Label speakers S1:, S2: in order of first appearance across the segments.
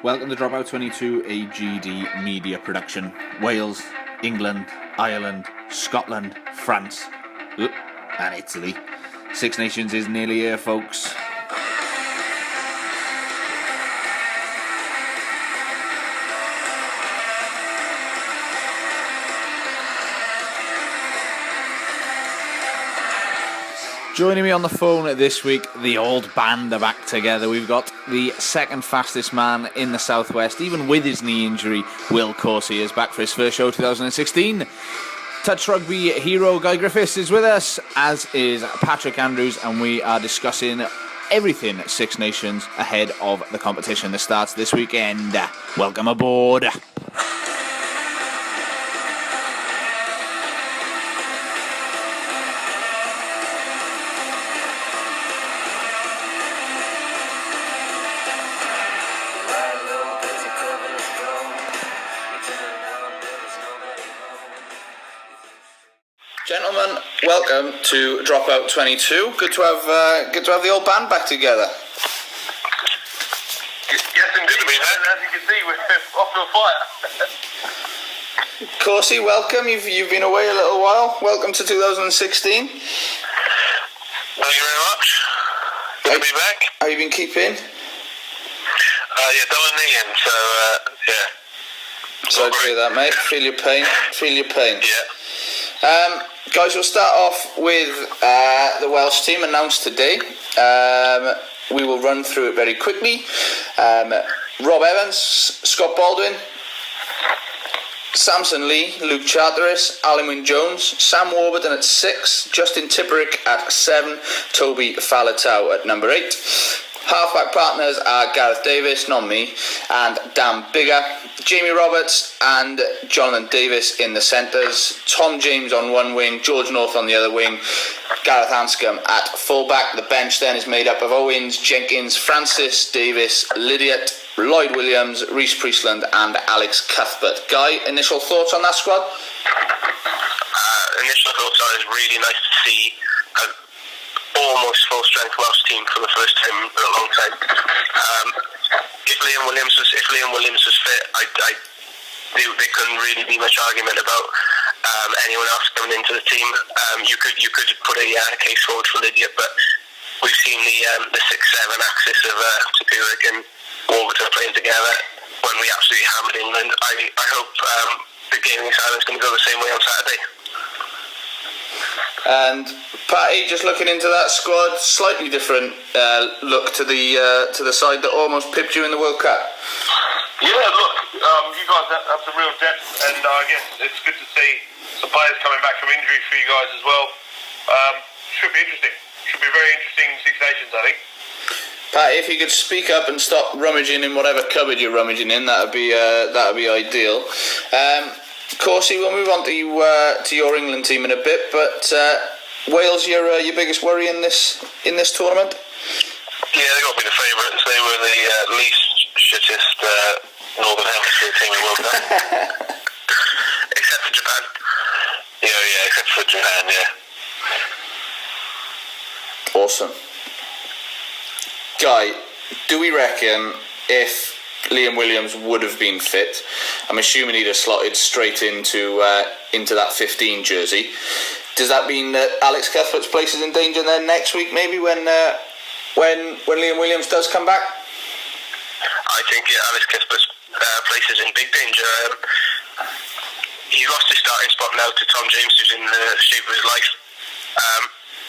S1: Welcome to Dropout 22, a GD media production. Wales, England, Ireland, Scotland, France, and Italy. Six Nations is nearly here, folks. Joining me on the phone this week, the old band are back together. We've got the second fastest man in the Southwest, even with his knee injury. Will Corsie is back for his first show 2016. Touch rugby hero Guy Griffiths is with us, as is Patrick Andrews, and we are discussing everything Six Nations ahead of the competition that starts this weekend. Welcome aboard. Gentlemen, welcome to Dropout 22. Good to have the old band back together.
S2: Yes, indeed, man. As you can see, we're off to a fire.
S1: Corsie, welcome. You've been away a little while. Welcome to 2016.
S2: Thank you very much. Good to be back.
S1: How you been keeping?
S2: Yeah, done a knee in, so yeah.
S1: Sorry to hear that, mate. Feel your pain.
S2: Yeah.
S1: Guys, we'll start off with the Welsh team announced today. We will run through it very quickly. Rob Evans, Scott Baldwin, Samson Lee, Luke Charteris, Alan Wyn-Jones, Sam Warburton at 6, Justin Tipperick at 7, Toby Falatau at number 8. Halfback partners are Gareth Davies, not me, and Dan Bigger, Jamie Roberts and Jonathan Davis in the centres, Tom James on one wing, George North on the other wing, Gareth Hanscom at fullback. The bench then is made up of Owens, Jenkins, Francis, Davis, Lydiot, Lloyd Williams, Rhys Priestland and Alex Cuthbert. Guy, initial thoughts on that squad?
S2: Initial thoughts are it's really nice to see almost full strength Welsh team for the first time in a long time. If Liam Williams was fit, there couldn't really be much argument about anyone else coming into the team. You could put a case forward for Lydia, but we've seen the 6-7 axis of Tipperick and Warburton playing together when we absolutely hammered England. I hope the game against Ireland is going to go the same way on Saturday.
S1: And Patty, just looking into that squad, slightly different look to the side that almost pipped you in the World Cup.
S2: Yeah, look, you guys have some real depth, and I guess it's good to see some players coming back from injury for you guys as well. Should be interesting. Should be very interesting Six Nations, I think.
S1: Patty, if you could speak up and stop rummaging in whatever cupboard you're rummaging in, that'd be ideal. Corsie, we'll move on to your England team in a bit, but Wales, your biggest worry in this tournament?
S2: Yeah, they've got to be the favourites. They were the least shittest Northern Hemisphere team in the World Cup. Except for Japan. Yeah, except for Japan, yeah.
S1: Awesome. Guy, do we reckon if Liam Williams would have been fit, I'm assuming he'd have slotted straight into that 15 jersey, does that mean that Alex Cuthbert's place is in danger then next week, maybe when Liam Williams does come back?
S2: I think Alex Cuthbert's place is in big danger. He's lost his starting spot now to Tom James, who's in the shape of his life.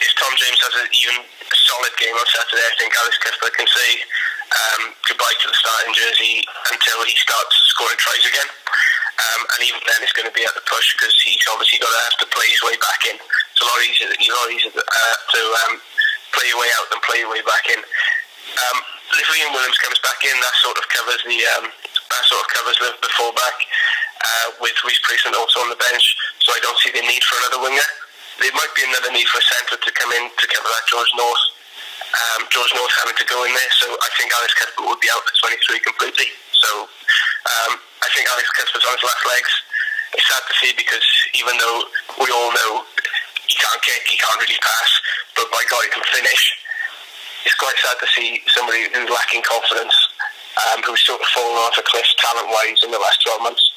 S2: If Tom James has an even solid game on Saturday, I think Alex Cuthbert can say goodbye to the starting jersey until he starts scoring tries again. And even then it's going to be at the push because he's obviously going to have to play his way back in. It's a lot easier to play your way out than play your way back in. If Liam Williams comes back in, that sort of covers the fullback with Rhys Priestland also on the bench. So I don't see the need for another winger. There might be another need for a centre to come in to cover that George North. George North having to go in there, so I think Alex Cuthbert would be out for 23 completely. So I think Alex Cuthbert's on his last legs. It's sad to see because even though we all know he can't kick, he can't really pass, but by God he can finish. It's quite sad to see somebody who's lacking confidence who's sort of fallen off a cliff talent-wise in the last 12 months.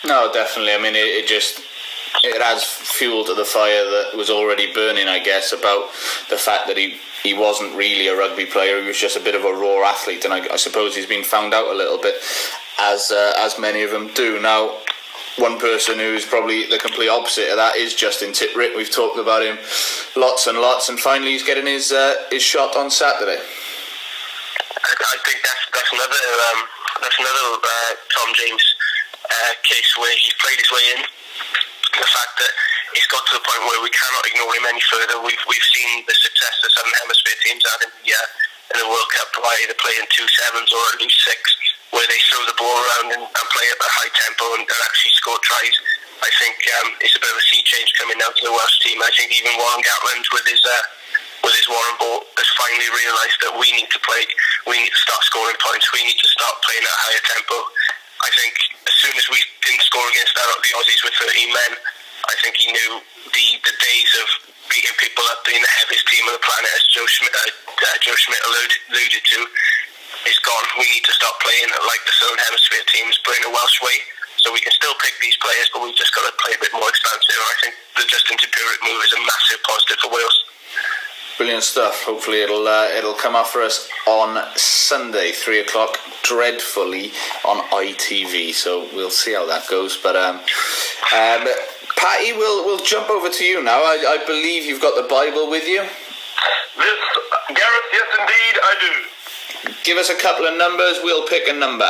S1: No, definitely. I mean, it adds fuel to the fire that was already burning, I guess, about the fact that he wasn't really a rugby player. He was just a bit of a raw athlete, and I suppose he's been found out a little bit, as many of them do. Now, one person who's probably the complete opposite of that is Justin Tipperick. We've talked about him lots and lots, and finally he's getting his shot on Saturday.
S2: I think that's another Tom James case where he's played his way in. The fact that it's got to the point where we cannot ignore him any further. We've seen the success the Southern Hemisphere teams had in the World Cup by either playing 2-7s or at least 6, where they throw the ball around and play at a high tempo and actually score tries. I think it's a bit of a sea change coming down to the Welsh team. I think even Warren Gatland with his Warren ball has finally realised that we need to start scoring points. We need to start playing at a higher tempo. I think as soon as we didn't score against the Aussies with 13 men, I think he knew the days of beating people up, being the heaviest team on the planet, as Joe Schmidt alluded to, is gone. We need to start playing like the Southern Hemisphere teams, playing a Welsh way. So we can still pick these players, but we've just got to play a bit more expansive. And I think the Justin Tipperick move is a massive positive for Wales.
S1: Brilliant stuff. Hopefully it'll come off for us on Sunday, 3:00, dreadfully on ITV. So we'll see how that goes. But Patty, we'll jump over to you now. I believe you've got the Bible with you.
S3: Yes, Gareth. Yes, indeed, I do.
S1: Give us a couple of numbers. We'll pick a number.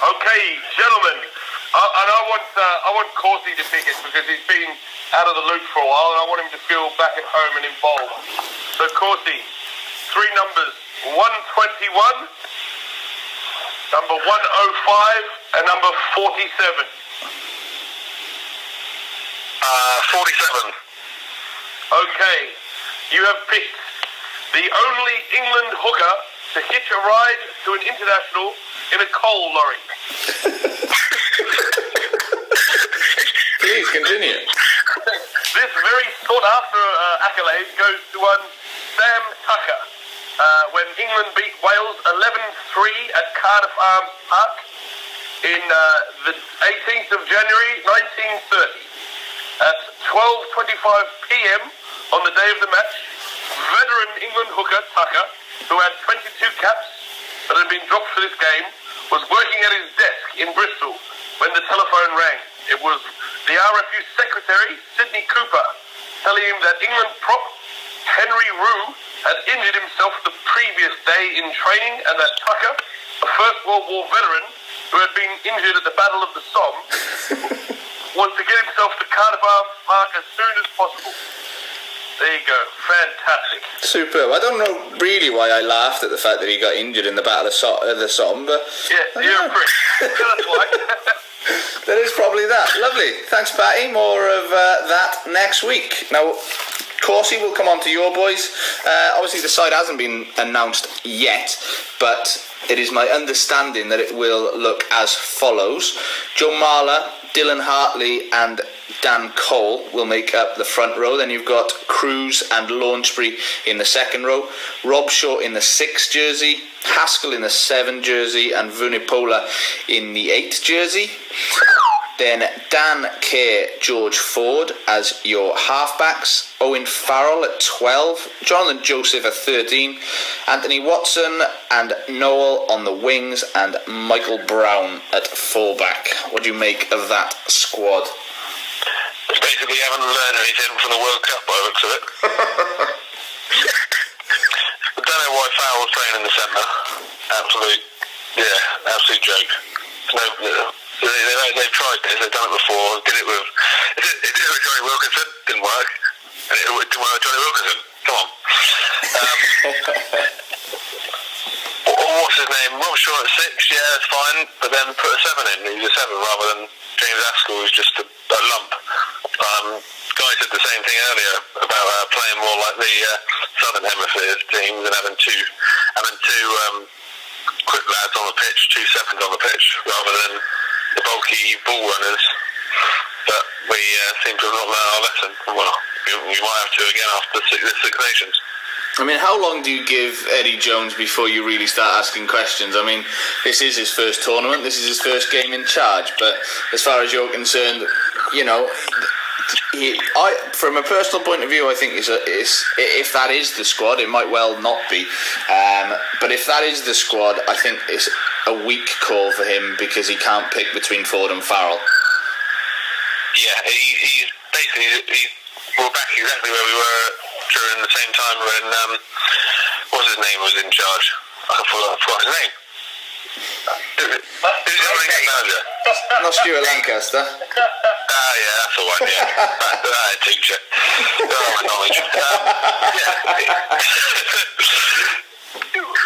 S3: Okay, gentlemen. And I want Corsie to pick it because he's been out of the loop for a while, and I want him to feel back at home and involved. So Corsie, 3 numbers: 121, number 105, and number 47.
S2: 47.
S3: Okay, you have picked the only England hooker to hitch a ride to an international in a coal lorry.
S1: Please continue.
S3: This very sought-after accolade goes to one Sam Tucker when England beat Wales 11-3 at Cardiff Arms Park in the 18th of January 1930. At 12:25 p.m. on the day of the match, veteran England hooker Tucker, who had 22 caps but had been dropped for this game, was working at his desk in Bristol when the telephone rang. It was the RFU secretary, Sidney Cooper, telling him that England prop Henry Roux had injured himself the previous day in training, and that Tucker, a First World War veteran who had been injured at the Battle of the Somme, was to get himself to Cardiff Arms Park as soon as possible. There you go. Fantastic.
S1: Superb. I don't know really why I laughed at the fact that he got injured in the Battle of the Somme, but...
S3: Yeah, you're a prick. That's why.
S1: There is probably that. Lovely. Thanks, Patty. More of that next week. Now, Corsie, will come on to your boys. Obviously, the side hasn't been announced yet, but it is my understanding that it will look as follows. Joe Marler, Dylan Hartley and Dan Cole will make up the front row. Then you've got Cruz and Launchbury in the second row, Rob Shaw in the 6 jersey, Haskell in the 7 jersey, and Vunipola in the 8 jersey. Then Dan Kerr, George Ford as your halfbacks, Owen Farrell at 12, Jonathan Joseph at 13, Anthony Watson and Noel on the wings, and Michael Brown at fullback. What do you make of that squad?
S2: It's basically haven't learned anything from the World Cup by the looks of it. I don't know why Farrell's playing in the centre. Absolute joke. They've tried this, they've done it before, did it with Johnny Wilkinson, didn't work, and it didn't work with Johnny Wilkinson, come on. What's his name? Rob Shaw at 6, yeah, that's fine, but then put a 7 in, he's a 7 rather than James Haskell, who's just a lump. Guy said the same thing earlier about playing more like the Southern Hemisphere teams and having two quick lads on the pitch, 2 7s on the pitch, rather than the bulky ball runners. But we seem to have not learned our lesson. Well, we might have to again after the Six Nations.
S1: I mean, how long do you give Eddie Jones before you really start asking questions? I mean, this is his first tournament, this is his first game in charge, but as far as you're concerned, you know, from a personal point of view, I think if that is the squad, it might well not be. But if that is the squad, I think it's a weak call for him because he can't pick between Ford and Farrell.
S2: Yeah, he's basically we're back exactly where we were during the same time when what's his name was in charge. I forgot his name. Who's the running manager?
S1: Not Stuart Lancaster.
S2: Yeah, that's the one. Yeah, teacher. My knowledge.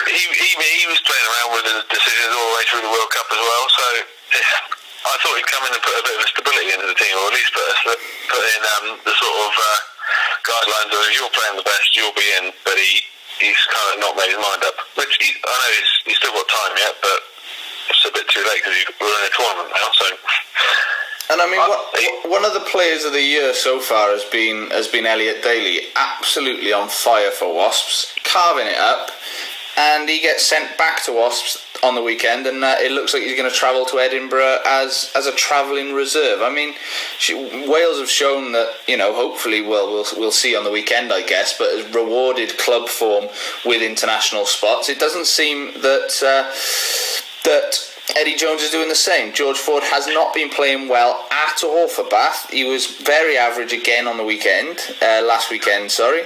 S2: He was playing around with the decisions all the way through the World Cup as well. So I thought he'd come in and put a bit of stability into the team, or at least put in the sort of guidelines of if you're playing the best, you'll be in. But he's kind of not made his mind up. Which I know he's still got time yet, but it's a bit too late because we're in a tournament now. So.
S1: And I mean, one of the players of the year so far has been Elliot Daly, absolutely on fire for Wasps, carving it up, and he gets sent back to Wasps on the weekend, and it looks like he's going to travel to Edinburgh as a travelling reserve. I mean, Wales have shown that, you know, hopefully we'll see on the weekend, I guess, but has rewarded club form with international spots. It doesn't seem that Eddie Jones is doing the same. George Ford has not been playing well at all for Bath. He was very average again on the weekend, last weekend, sorry.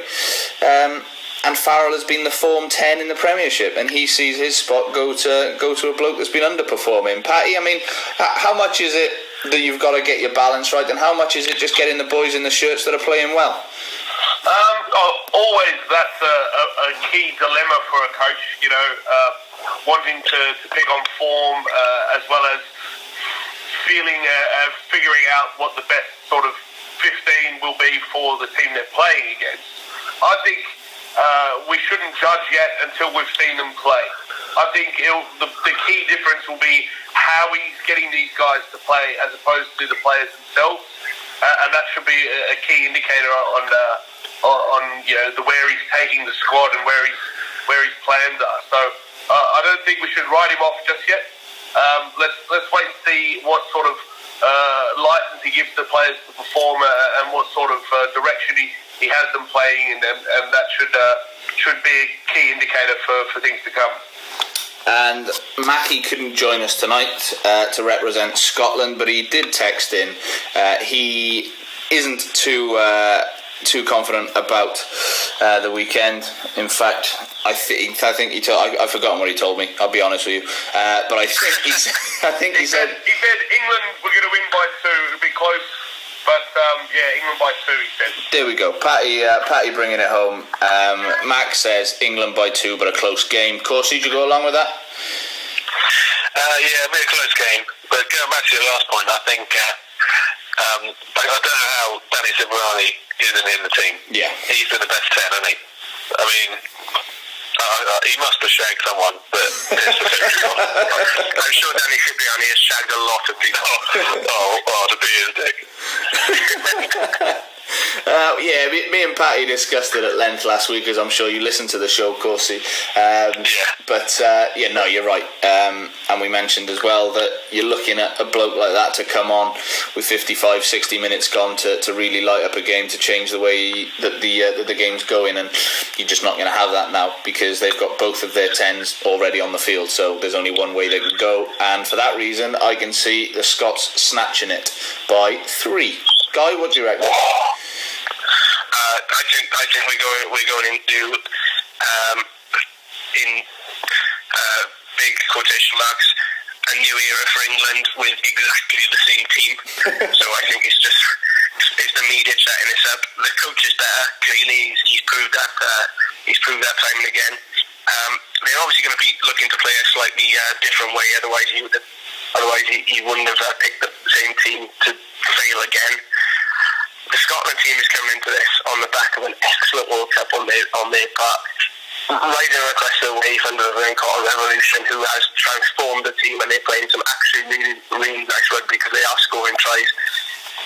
S1: And Farrell has been the form 10 in the Premiership, and he sees his spot go to a bloke that's been underperforming. Patty, I mean, how much is it that you've got to get your balance right, and how much is it just getting the boys in the shirts that are playing well?
S3: Always, that's a key dilemma for a coach, you know, wanting to pick on form as well as figuring out what the best sort of 15 will be for the team they're playing against. I think we shouldn't judge yet until we've seen them play. I think the key difference will be how he's getting these guys to play as opposed to the players themselves, and that should be a key indicator on you know where he's taking the squad and where his plans are. So I don't think we should write him off just yet. Let's wait and see what sort of license he gives the players to perform and what sort of direction he has them playing, and that should be a key indicator for things to come.
S1: And Mackie couldn't join us tonight to represent Scotland, but he did text in. He isn't too confident about the weekend. In fact, I think I've forgotten what he told me. I'll be honest with you, but I think he said
S3: England were going to win by 2. It'll be close, but England by 2. He said. There
S1: we go, Patty bringing it home. Max says England by 2, but a close game. Corsie, did you go along with that?
S2: Yeah, a bit of a close game. But going back to your last point, I think I don't know how Danny Cipriani isn't in the team.
S1: Yeah,
S2: he's been the best 10, hasn't he? I mean, he must have shagged someone, but it's a very good one. I'm sure Danny Cipriani has shagged a lot of people. To be his dick.
S1: Me and Patty discussed it at length last week, as I'm sure you listened to the show, Corsie. But no, you're right. And we mentioned as well that you're looking at a bloke like that to come on with 55, 60 minutes gone to really light up a game, to change the way that the game's going, and you're just not going to have that now because they've got both of their 10s already on the field, so there's only one way they can go, and for that reason I can see the Scots snatching it by 3. Guy, what do you reckon?
S2: I think we're going into in big quotation marks a new era for England with exactly the same team. So I think it's the media chatting this up. The coach is better. Clearly, he's proved that. He's proved that time and again. They're obviously going to be looking to play a slightly different way. Otherwise, he wouldn't have picked the same team to fail again. The Scotland team is coming into this on the back of an excellent World Cup on their part, riding across the wave under the Cotton Revolution, who has transformed the team, and they're playing some actually really, really nice rugby because they are scoring tries.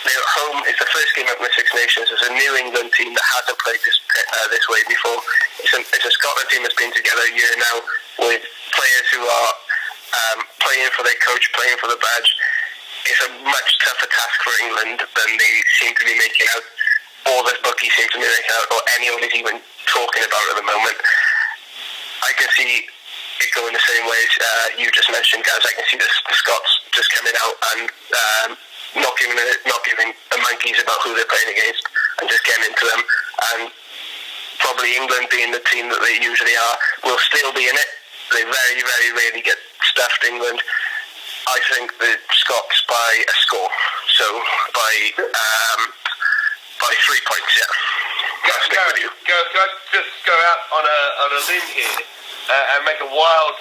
S2: They're at home. It's the first game up in the Six Nations. It's a New England team that hasn't played this way before. It's a Scotland team that's been together a year now with players who are playing for their coach, playing for the badge. It's a much tougher task for England than they seem to be making out, or the bookies seem to be making out, or anyone is even talking about at the moment. I can see it going the same way as you just mentioned, guys. I can see the Scots just coming out and not giving a monkeys about who they're playing against and just getting into them. And probably England, being the team that they usually are, will still be in it. They very, very rarely get stuffed, England. I think the Scots by a score, so by 3 points. Yeah.
S3: Gareth, can I just go out on a limb here and make a wild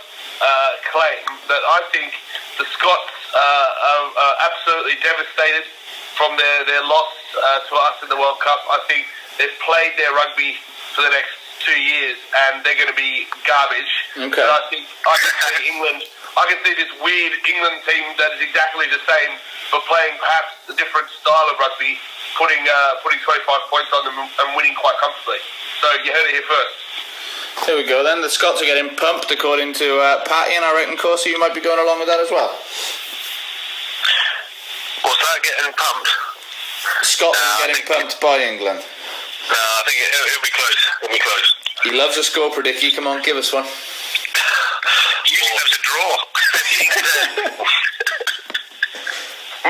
S3: claim that I think the Scots are absolutely devastated from their loss to us in the World Cup. I think they've played their rugby for the next 2 years and they're going to be garbage.
S1: Okay.
S3: And I can see England. I can see this weird England team that is exactly the same, but playing perhaps a different style of rugby, putting 25 points on them and winning quite comfortably. So you heard it here first.
S1: There we go then. The Scots are getting pumped according to Patty, and I reckon, Corsie, you might be going along with that as well.
S2: What's that, getting pumped?
S1: Scotland getting pumped by England.
S2: No, I think it'll be close. It'll be close.
S1: He loves a score, Predicky. Come on, give us one.
S2: Usually loves a draw.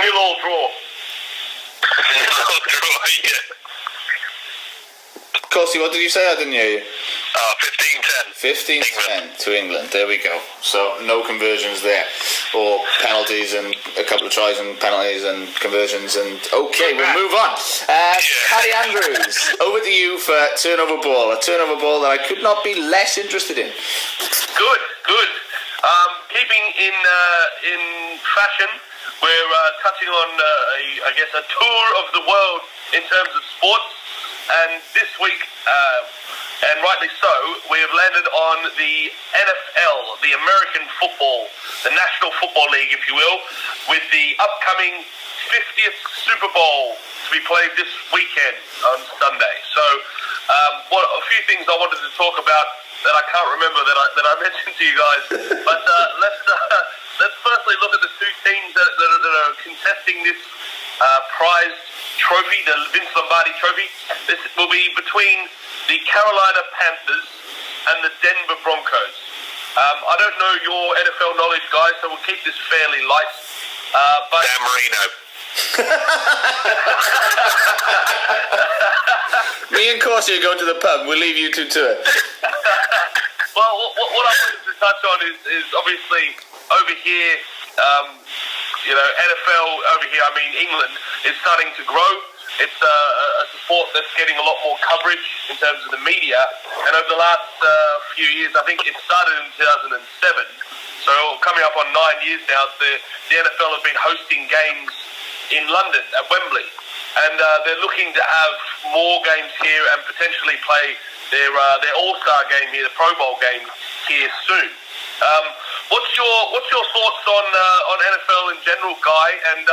S3: Nil all draw.
S2: Draw, yeah.
S1: Corsie, what did you say? I didn't hear you.
S2: 15-10.
S1: 15-10 to England. There we go. So no conversions there, or penalties and a couple of tries and penalties and conversions. And okay, we'll move on. Paddy Andrews, over to you for turnover ball. A turnover ball that I could not be less interested in.
S3: Good. Keeping in fashion, we're touching on a tour of the world in terms of sports. And this week, and rightly so, we have landed on the NFL, the American football, the National Football League, if you will, with the upcoming 50th Super Bowl to be played this weekend on Sunday. So, a few things I wanted to talk about that I can't remember that I mentioned to you guys. But let's firstly look at the two teams that are contesting this prized trophy, the Vince Lombardi Trophy. This will be between the Carolina Panthers and the Denver Broncos. I don't know your NFL knowledge, guys, so we'll keep this fairly light. But
S2: Dan Marino.
S1: Me and Corsie are going to the pub. We'll leave you two to it.
S3: Well, what I wanted to touch on is obviously over here, NFL over here, I mean England, is starting to grow. It's a sport that's getting a lot more coverage in terms of the media. And over the last few years, I think it started in 2007. So coming up on 9 years now, the NFL have been hosting games in London at Wembley. And they're looking to have more games here and potentially play their All-Star game here, the Pro Bowl game here soon. What's your thoughts on NFL in general, Guy, and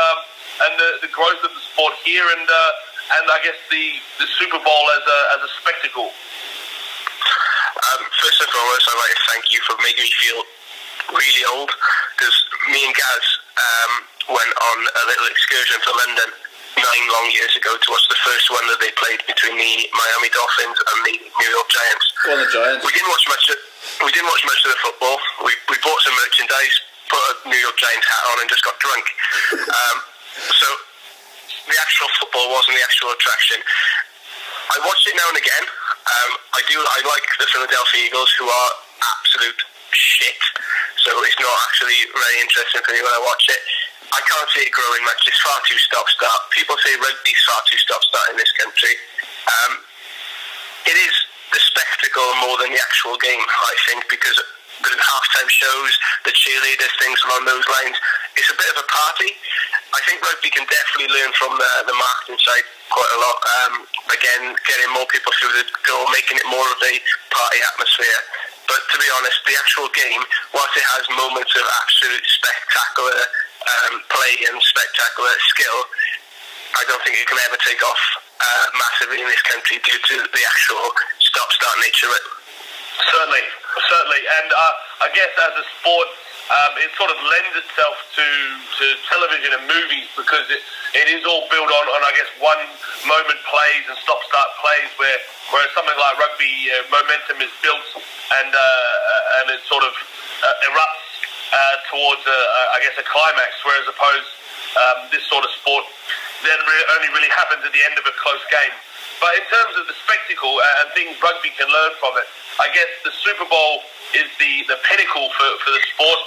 S3: the growth of the sport here, and I guess the Super Bowl as a spectacle?
S2: First and foremost, I'd like to thank you for making me feel really old, because me and Gaz went on a little excursion to London 9 long years ago to watch the first one that they played between the Miami Dolphins and the New York Giants.
S1: Go on, the Giants.
S2: We didn't watch much of the football. We bought some merchandise, put a New York Giants hat on, and just got drunk. So the actual football wasn't the actual attraction. I watch it now and again. I like the Philadelphia Eagles, who are absolute shit. So it's not actually very interesting for me when I watch it. I can't see it growing much. It's far too stop-start. People say rugby's far too stop-start in this country. It is the spectacle more than the actual game, I think, because the halftime shows, the cheerleaders, things along those lines, it's a bit of a party. I think rugby can definitely learn from the marketing side quite a lot. Again, getting more people through the door, making it more of a party atmosphere. But to be honest, the actual game, whilst it has moments of absolute spectacular play and spectacular skill, I don't think it can ever take off massively in this country due to the actual stop-start nature of it.
S3: Certainly, and I guess as a sport, it sort of lends itself to television and movies because it is all built on I guess one moment plays and stop-start plays, whereas something like rugby, momentum is built and it sort of erupts towards I guess a climax, whereas this sort of sport then only really happens at the end of a close game. But in terms of the spectacle and things rugby can learn from it, I guess the Super Bowl is the pinnacle for the sport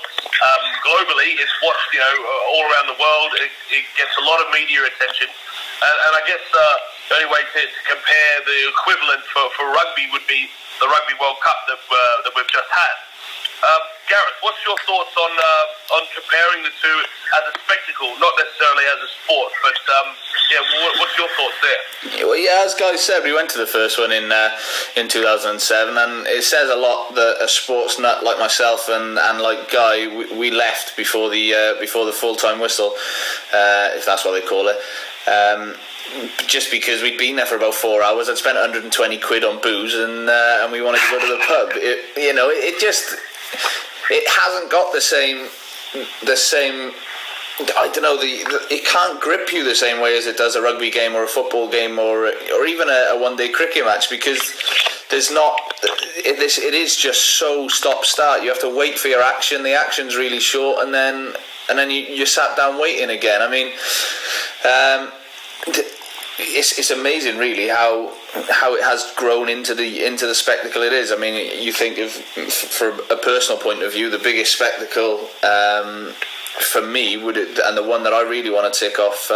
S3: globally. It's watched all around the world. It gets a lot of media attention, and I guess the only way to compare the equivalent for rugby would be the Rugby World Cup that we've just had. Gareth, what's your thoughts on comparing the two as a spectacle, not necessarily as a sport, but what's your thoughts there?
S1: Well, yeah, as Guy said, we went to the first one in 2007, and it says a lot that a sports nut like myself and like Guy, we left before the full-time whistle, if that's what they call it. Just because we'd been there for about 4 hours, I'd spent 120 quid on booze, and we wanted to go to the pub. It hasn't got the same. I don't know. It can't grip you the same way as it does a rugby game or a football game or even a one-day cricket match, because there's not. It is just so stop-start. You have to wait for your action. The action's really short, and then you sat down waiting again. I mean. It's amazing, really, how it has grown into the spectacle it is. I mean, you think of, from a personal point of view, the biggest spectacle for me and the one that I really want to tick off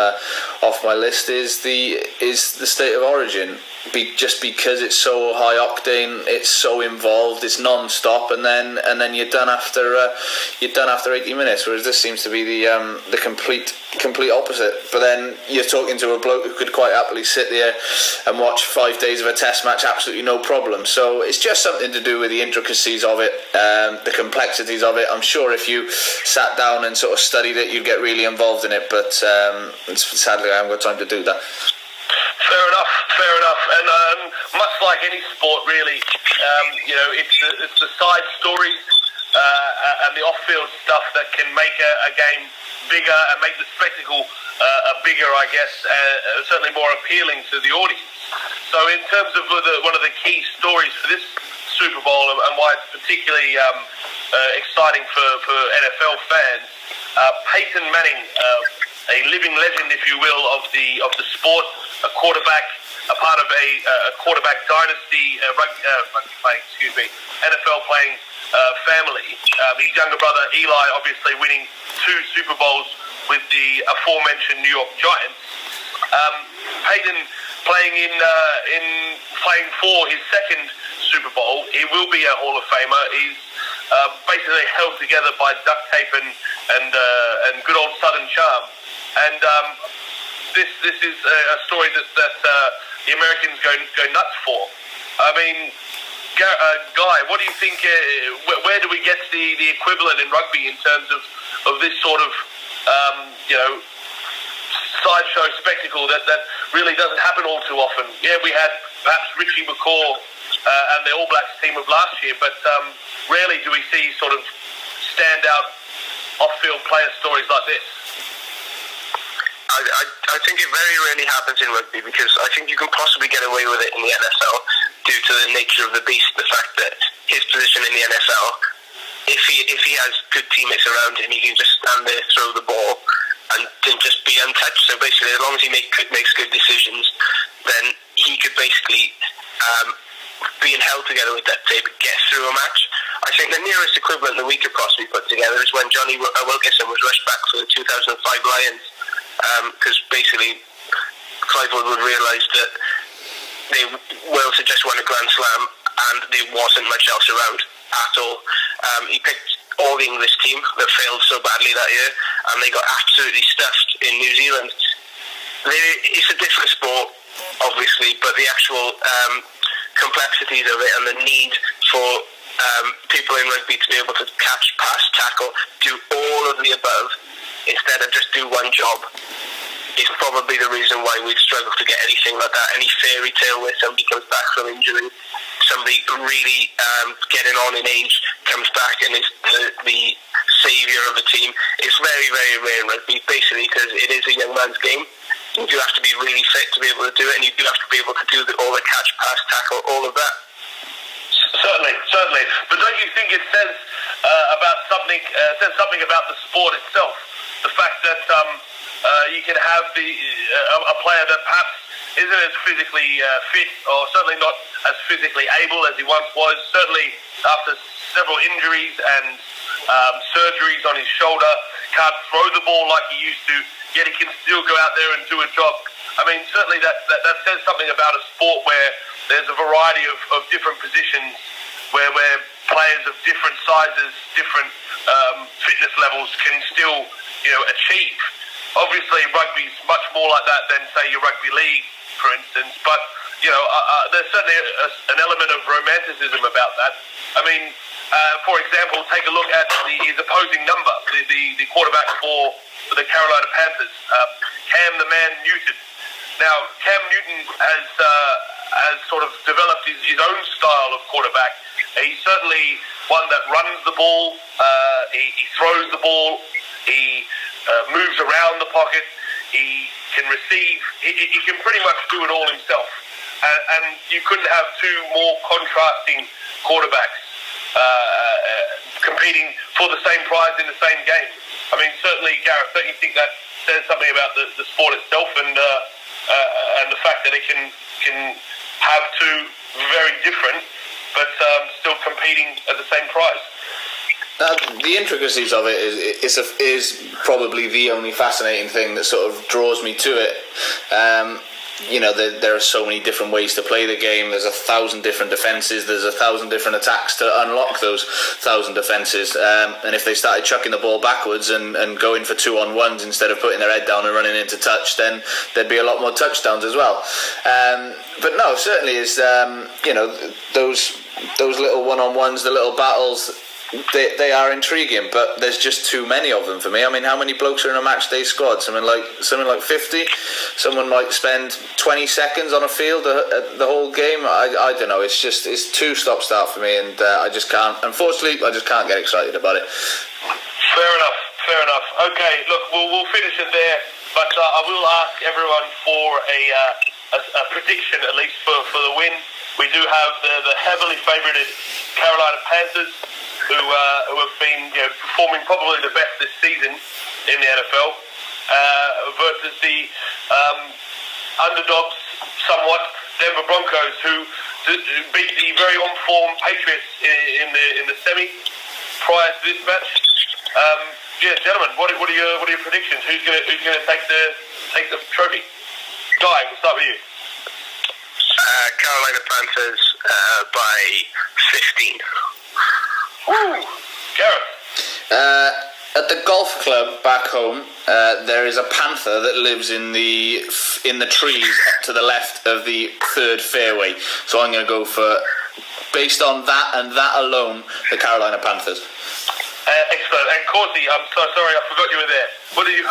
S1: my list is the State of Origin. Just because it's so high octane, it's so involved, it's non-stop, and then you're done after 80 minutes. Whereas this seems to be the complete opposite. But then you're talking to a bloke who could quite happily sit there and watch 5 days of a test match, absolutely no problem. So it's just something to do with the intricacies of it, the complexities of it. I'm sure if you sat down and sort of studied it, you'd get really involved in it. But sadly, I haven't got time to do that.
S3: Fair enough. And much like any sport, really, it's the side stories and the off-field stuff that can make a game bigger and make the spectacle bigger, I guess, certainly more appealing to the audience. So in terms of one of the key stories for this Super Bowl and why it's particularly exciting for NFL fans, Peyton Manning, a living legend, if you will, of the sport, a quarterback, a part of a quarterback dynasty, NFL playing family. His younger brother Eli, obviously winning 2 Super Bowls with the aforementioned New York Giants. Peyton playing for his second Super Bowl. He will be a Hall of Famer. He's basically held together by duct tape and good old Southern charm. And this is a story that the Americans go nuts for. I mean, Guy, what do you think? Where do we get the equivalent in rugby in terms of this sort of sideshow spectacle that really doesn't happen all too often? Yeah, we had perhaps Richie McCaw and the All Blacks team of last year, but rarely do we see sort of standout off-field player stories like this.
S2: I think it very rarely happens in rugby, because I think you can possibly get away with it in the NFL due to the nature of the beast, the fact that his position in the NFL, if he has good teammates around him, he can just stand there, throw the ball, and just be untouched. So basically, as long as he makes good decisions, then he could basically, being held together with that tape, get through a match. I think the nearest equivalent that we could possibly put together is when Johnny Wilkinson was rushed back for the 2005 Lions. Because basically Clive Woodward realised that Wales had just won a Grand Slam and there wasn't much else around at all. He picked all the English team that failed so badly that year, and they got absolutely stuffed in New Zealand. It's a different sport, obviously, but the actual complexities of it and the need for people in rugby to be able to catch, pass, tackle, do all of the above, instead of just do one job, is probably the reason why we'd struggle to get anything like that, any fairy tale where somebody comes back from injury, somebody really getting on in age comes back and is the saviour of the team. It's very, very rare in rugby, basically because it is a young man's game. You do have to be really fit to be able to do it, and you do have to be able to do all the catch, pass, tackle, all of that.
S3: Certainly. But don't you think it says something about the sport itself? The fact that you can have a player that perhaps isn't as physically fit, or certainly not as physically able as he once was, certainly after several injuries and surgeries on his shoulder, can't throw the ball like he used to, yet he can still go out there and do a job. I mean, certainly that says something about a sport where there's a variety of different positions where players of different sizes, different fitness levels can still, achieve. Obviously, rugby's much more like that than, say, your rugby league, for instance. But, there's certainly an element of romanticism about that. I mean, for example, take a look at his opposing number, the quarterback for the Carolina Panthers, Cam the Man Newton. Now, Cam Newton has sort of developed his own style of quarterback. He's certainly one that runs the ball, he throws the ball, he moves around the pocket, he can receive, he can pretty much do it all himself. And you couldn't have two more contrasting quarterbacks competing for the same prize in the same game. I mean, certainly, Gareth, don't you think that says something about the sport itself and the fact that it can have two very different but still competing at the same prize?
S1: The intricacies of it is probably the only fascinating thing that sort of draws me to it. There are so many different ways to play the game. There's 1,000 different defences. There's 1,000 different attacks to unlock those 1,000 defences. And if they started chucking the ball backwards and going for 2-on-1s instead of putting their head down and running into touch, then there'd be a lot more touchdowns as well. But no, certainly is those little one-on-ones, the little battles. They are intriguing, but there's just too many of them for me. I mean, how many blokes are in a match day squad? Something like 50. Someone might spend 20 seconds on a field the whole game. I don't know. It's too stop-start for me, and I just can't. Unfortunately, I just can't get excited about it.
S3: Fair enough. Okay, look, we'll finish it there, but I will ask everyone for a prediction, at least for the win. We do have the heavily favoured Carolina Panthers, who have been performing probably the best this season in the NFL, versus the underdogs somewhat, Denver Broncos, who beat the very on-form Patriots in the semi prior to this match. Gentlemen, what are your predictions? Who's gonna take the trophy? Guy, we'll start with you.
S2: Carolina Panthers by 15.
S3: Woo! Gareth?
S1: At the golf club back home, there is a panther that lives in the trees to the left of the third fairway. So I'm going to go for, based on that and that alone, the Carolina Panthers.
S3: Excellent. And Corsie, I'm so sorry, I forgot you were there. What's your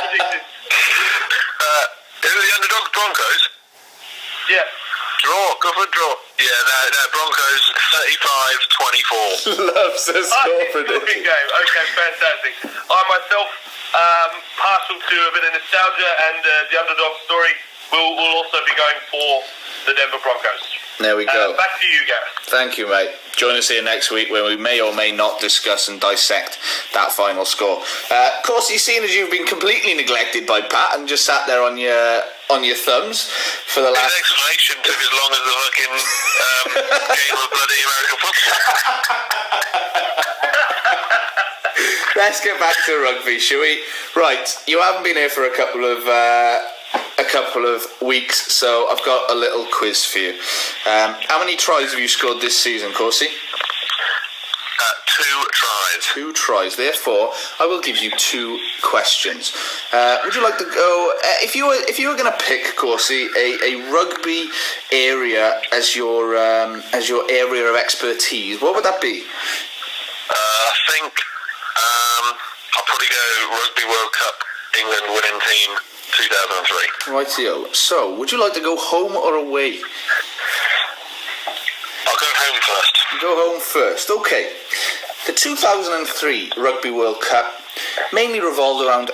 S3: prediction?
S2: The underdog Broncos?
S3: Yeah.
S2: Go for a draw. Yeah, Broncos 35-24.
S1: Loves a score prediction.
S3: Game. Okay, fantastic. I myself, partial to a bit of nostalgia and the underdog story, will also be going for the Denver Broncos.
S1: There we go.
S3: Back to you, Gareth.
S1: Thank you, mate. Join us here next week when we may or may not discuss and dissect that final score. Of course, you've seen as you've been completely neglected by Pat and just sat there on your thumbs for the last...
S2: His explanation took as long as the fucking game of bloody American football.
S1: Let's get back to rugby, shall we? Right, you haven't been here for a couple of weeks, so I've got a little quiz for you. How many tries have you scored this season, Corsie?
S2: 2 tries.
S1: 2 tries. Therefore, I will give you 2 questions. Would you like to go? If you were going to pick, Corsie, a rugby area as your area of expertise, what would that be?
S2: I think I'll probably go Rugby World Cup, England winning team 2003.
S1: Rightio. So, would you like to go home or away?
S2: I'll go home first.
S1: Go home first. Okay. The 2003 Rugby World Cup mainly revolved around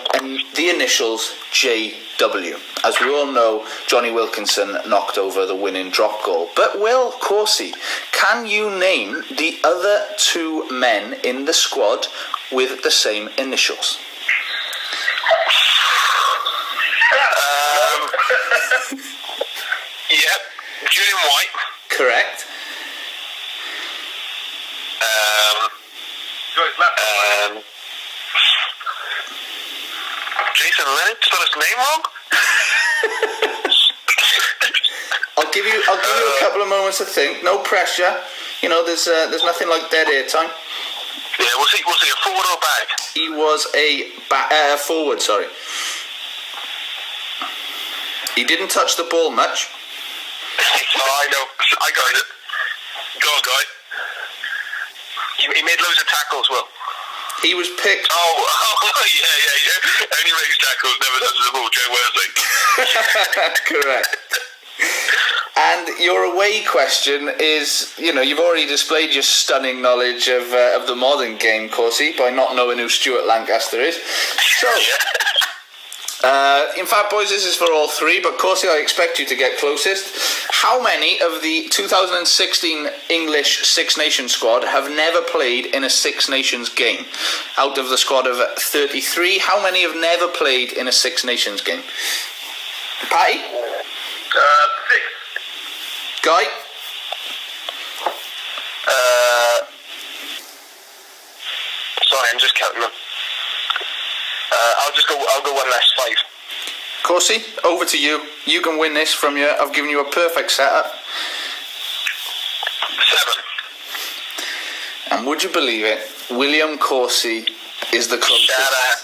S1: the initials JW. As we all know, Johnny Wilkinson knocked over the winning drop goal. But Will Corsie, can you name the other two men in the squad with the same initials?
S2: Yep. Julian White.
S1: Correct.
S2: Jason Leonard, spell his name wrong?
S1: I'll give you a couple of moments to think. No pressure. You know, there's nothing like dead air time.
S2: Yeah, was he a forward or back?
S1: He was a forward. Sorry. He didn't touch the ball much.
S2: Oh, I know. I got it. Go on, Guy. He made loads of tackles, Will.
S1: He was picked.
S2: Oh, yeah. Only makes tackles, never touches the ball, Joe Worsley.
S1: Correct. And your away question is, you've already displayed your stunning knowledge of the modern game, Corsie, by not knowing who Stuart Lancaster is. So, in fact, boys, this is for all three, but Corsie, I expect you to get closest. How many of the 2016 English Six Nations squad have never played in a Six Nations game? Out of the squad of 33, how many have never played in a Six Nations game? Patty?
S3: 6.
S1: Guy?
S2: Sorry, I'm just counting them. I'll go one less, 5.
S1: Corsie, over to you. You can win this from you. I've given you a perfect setup.
S2: 7.
S1: And would you believe it? William Corsie is the closest.
S2: Shut up.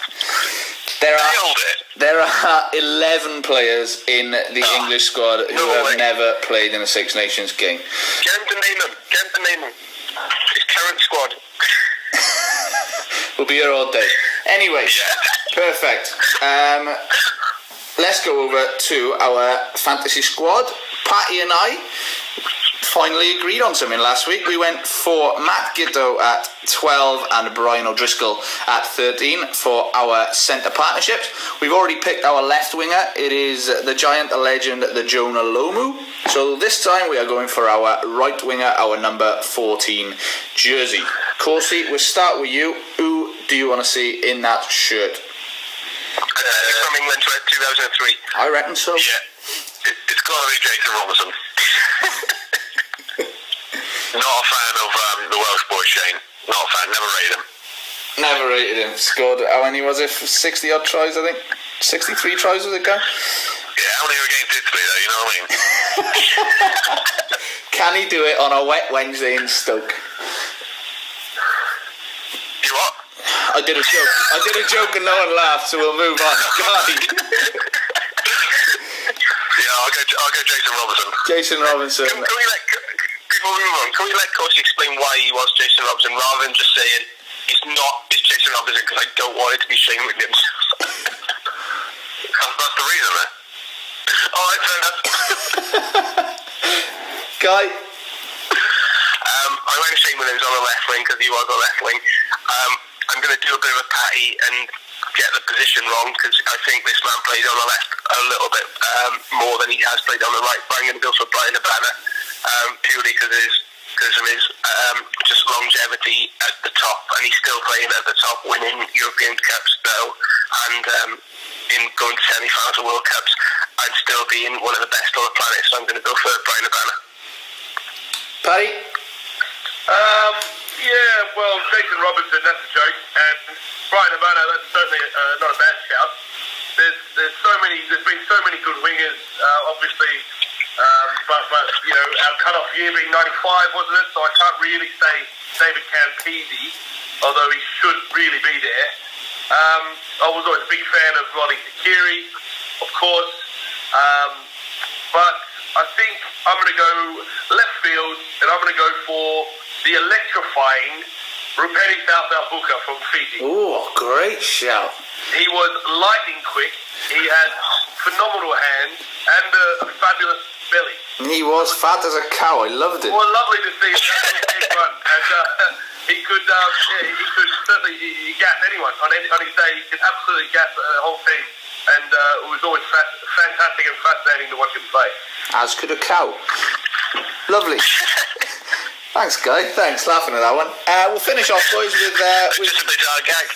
S1: There are 11 players in the English squad who have never played in a Six Nations game.
S2: Get him to name them. His current squad.
S1: We'll be here all day. Anyway, perfect. Let's go over to our fantasy squad. Patty and I finally agreed on something last week. We went for Matt Giddo at 12 and Brian O'Driscoll at 13 for our centre partnerships. We've already picked our left winger. It is the giant, the legend, the Jonah Lomu. So this time we are going for our right winger, our number 14 jersey. Corsie, we'll start with you. Who do you want to see in that shirt?
S2: From England 2003.
S1: I reckon so.
S2: Yeah, it's got to be Jason Robinson. Not a fan of the Welsh boy, Shane. Not a fan, never rated him.
S1: Never rated him. Scored, how many was it? 60 odd tries, I think. 63 tries was it, Guy?
S2: Yeah, how many were against Italy though, you know what I mean?
S1: Can he do it on a wet Wednesday in Stoke?
S2: You what?
S1: I did a joke and no one laughed, so we'll move on. Guy.
S2: Yeah, I'll go Jason Robinson.
S1: Jason Robinson.
S2: Before we move on, can we let Corsie explain why he was Jason Robinson rather than just saying it's Jason Robinson because I don't want it to be Shane Williams? That's the reason, man. Alright, fair enough.
S1: Guy?
S2: I went Shane Williams on the left wing because you are the left wing. I'm going to do a bit of a patty and get the position wrong because I think this man played on the left a little bit more than he has played on the right. But I'm going to go for Brian Abana purely because of his just longevity at the top, and he's still playing at the top, winning European Cups though, and in going to semi-finals of World Cups, and still being one of the best on the planet. So I'm going to go for Brian Abana.
S1: Patty?
S3: Yeah, well, Jason Robinson, that's a joke, and Brian Abana, that's certainly not a bad shout. There's been so many good wingers, obviously, but you know, our cut-off year being 95, wasn't it? So I can't really say David Campese, although he should really be there. I was always a big fan of Roddy Sakiri, of course, but I think I'm going to go left field, and I'm going to go for the electrifying Rupeni South-Buka from Fiji.
S1: Oh, great shout.
S3: He was lightning quick. He had phenomenal hands and a fabulous belly.
S1: He was fat as a cow. I loved it.
S3: Well, lovely to see that big run. And he could certainly gas anyone on his day. He could absolutely gas the whole team. And it was always fantastic and fascinating to watch him play.
S1: As could a cow. Lovely. Thanks, Guy. Thanks, laughing at that one. We'll finish off, boys, with
S2: just a bizarre gag.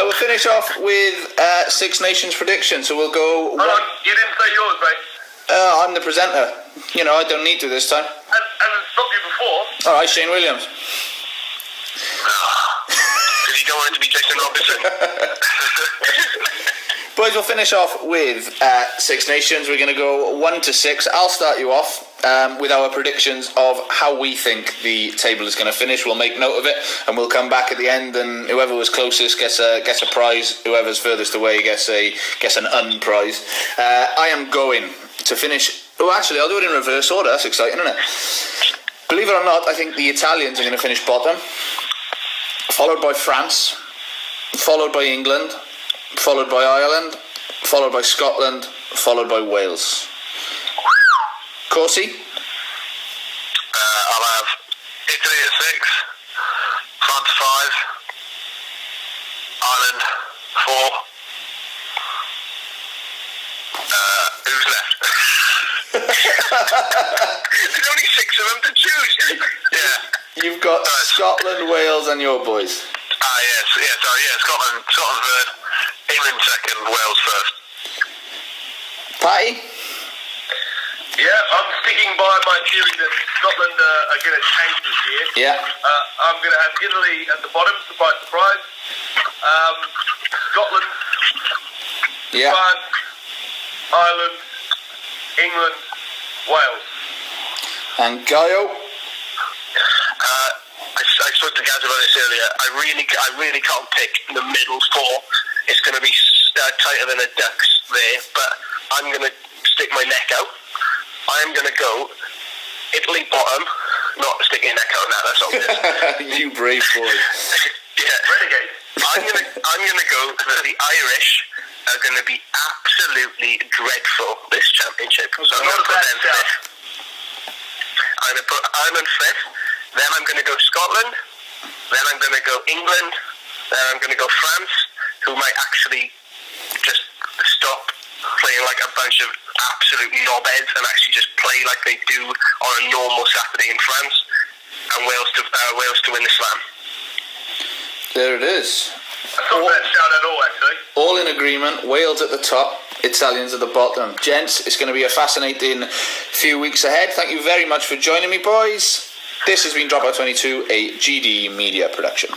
S1: we'll finish off with Six Nations prediction. So we'll go.
S3: Hold on, you didn't say yours, mate.
S1: I'm the presenter. You know, I don't need to this time.
S3: Hasn't stopped you before.
S1: All right, Shane Williams.
S2: Because you don't want it to be Jason Robinson.
S1: Boys, we'll finish off with Six Nations. We're going to go 1 to 6. I'll start you off with our predictions of how we think the table is going to finish. We'll make note of it, and we'll come back at the end, and whoever was closest gets a prize. Whoever's furthest away gets an unprize. I am going to finish. Oh, actually, I'll do it in reverse order. That's exciting, isn't it? Believe it or not, I think the Italians are going to finish bottom, followed by France, followed by England, followed by Ireland, followed by Scotland, followed by Wales. Corsie?
S2: I'll have Italy at 6, France 5, Ireland 4. Who's left? There's only 6 of them to choose. Yeah.
S1: You've got Scotland, Wales, and your boys.
S2: Yes. Scotland third, England second, Wales first.
S1: Patty?
S3: Yeah, I'm sticking by my theory that Scotland are going to change this year.
S1: Yeah.
S3: I'm going to have Italy at the bottom, surprise, surprise. Scotland,
S1: Yeah.
S3: France, Ireland, England, Wales.
S1: And Gaio?
S2: I spoke to Gaz about this earlier. I really can't pick the middle 4. It's going to be tighter than a duck's there, but I'm going to stick my neck out. I'm going to go Italy bottom, not sticking your neck out on that, that's obvious.
S1: You brave boy.
S2: Yeah.
S3: Renegade.
S2: I'm gonna go that the Irish are going to be absolutely dreadful this championship. So I'm going to put them 5th. I'm going to put Ireland 5th. Then I'm going to go Scotland. Then I'm going to go England. Then I'm going to go France, who might actually just stop playing like a bunch of absolute knobheads and actually just play like they do on a normal Saturday in France. And Wales to win the Slam.
S1: There it is.
S3: That's not a bad shout at all, actually.
S1: All in agreement. Wales at the top, Italians at the bottom. Gents, it's going to be a fascinating few weeks ahead. Thank you very much for joining me, boys. This has been Dropout 22, a GD Media production.